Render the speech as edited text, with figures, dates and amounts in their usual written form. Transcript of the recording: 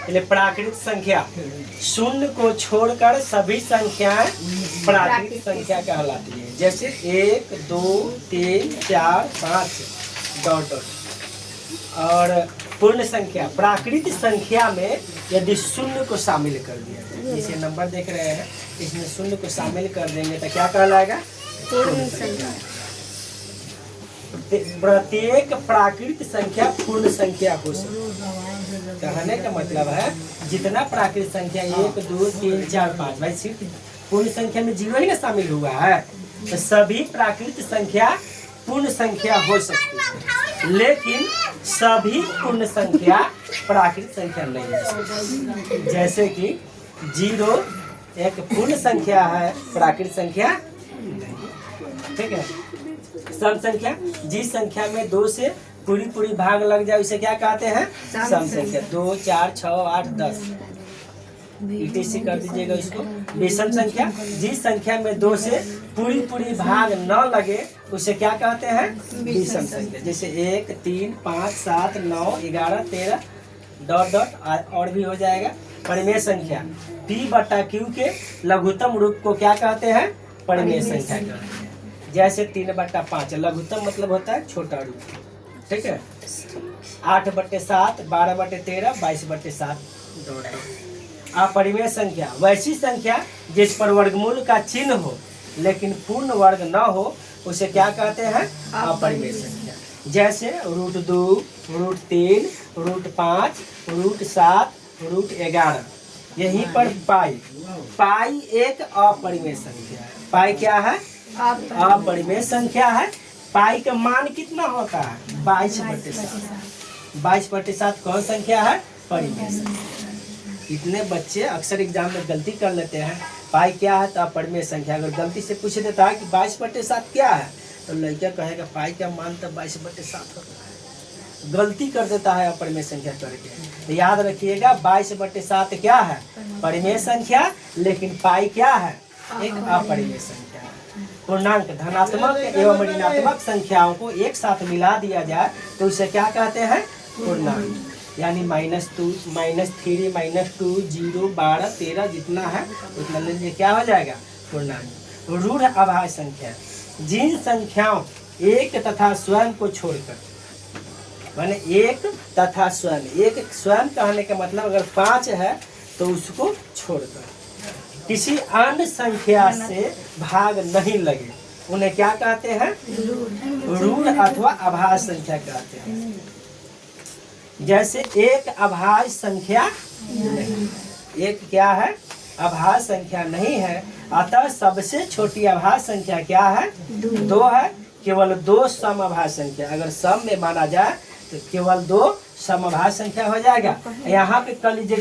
इसलिए प्राकृतिक संख्या शून्य को छोड़कर सभी संख्याएं प्राकृतिक संख्या कहलाती है। जैसे 1 2 3 4 5 डॉट डॉट। और पूर्ण संख्या प्राकृतिक संख्या में यदि शून्य को शामिल कर दिया जाए, जैसे नंबर देख रहे हैं इसमें शून्य को शामिल कर देंगे तो क्या कहलाएगा? पूर्ण संख्या। प्रत्येक प्राकृतिक संख्या पूर्ण संख्या हो सकती। कहने का मतलब है जितना प्राकृतिक संख्या 1 2 3 4 5, भाई सिर्फ पूर्ण संख्या में जीरो ही ना शामिल हुआ है, तो सभी प्राकृतिक संख्या पूर्ण संख्या हो सकती है, लेकिन सभी पूर्ण संख्या प्राकृतिक संख्या नहीं हो सकती। जैसे कि 0 एक पूर्ण संख्या है, प्राकृतिक संख्या नहीं। ठीक है। सम संख्या जिस संख्या में 2 से पूरी भाग लग जाए उसे क्या कहते हैं? सम संख्या। 2 4 6 8 10 इसी कर दीजिएगा इसको। विषम संख्या जिस संख्या में 2 से पूरी भाग न लगे उसे क्या कहते हैं? विषम संख्या। जैसे 1 3 5 7 9 11 13 डॉट डॉट और भी हो जाएगा। परिमेय संख्या p/q के लघुत्तम रूप को क्या कहते हैं? परिमेय संख्या कहते हैं। जैसे 3/5 लघुत्तम मतलब होता है छोटा रूप। ठीक है। 8/7 12/13 22/7 डॉट डॉट। अपरिमेय संख्या वैसी संख्या जिस पर वर्गमूल का चिन्ह हो लेकिन पूर्ण वर्ग न हो उसे क्या कहते हैं? अपरिमेय संख्या। जैसे √2 √3 √5 √7 √11। यहीं पर पाई एक अपरिमेय संख्या है। पाई क्या है? अपरिमेय संख्या है। पाई का मान कितना होता है? 22/7। 22/7 कौन संख्या है? परिमेय संख्या। इतने बच्चे अक्सर एग्जाम में गलती कर लेते हैं, पाई क्या है तो अपरिमेय संख्या। अगर गलती से पूछ देता है कि 22/7 क्या है तो लड़का कहेगा पाई का मान तो 22/7 होता है, गलती कर देता है अपरिमेय संख्या करके। तो याद रखिएगा 22/7 क्या है? परिमेय संख्या, लेकिन पाई क्या है? एक अपरिमेय संख्या। पूर्णांक धनात्मक एवं ऋणात्मक संख्याओं को एक साथ मिला दिया जाए तो उसे क्या कहते हैं? पूर्णांक। यानी -2 -3 -2 0 12 13 जितना है उतना ले लीजिए, क्या हो जाएगा? पूर्णांक। रूढ़ अभाज्य संख्या जिन संख्याओं एक तथा स्वयं को छोड़कर, माने एक तथा स्वयं, एक स्वयं कहने का मतलब अगर 5 है तो उसको छोड़कर किसी अन्य संख्या से भाग नहीं लगे उन्हें क्या कहते हैं? रूढ़ अथवा अभाज्य संख्या कहते हैं। जैसे एक अभाज्य संख्या नहीं, एक क्या है? अभाज्य संख्या नहीं है, अतः सबसे छोटी अभाज्य संख्या क्या है? 2 है। केवल 2 सम अभाज्य संख्या, अगर सम में माना जाए तो केवल 2 सम अभाज्य संख्या हो जाएगा। यहाँ पे कर लीजिए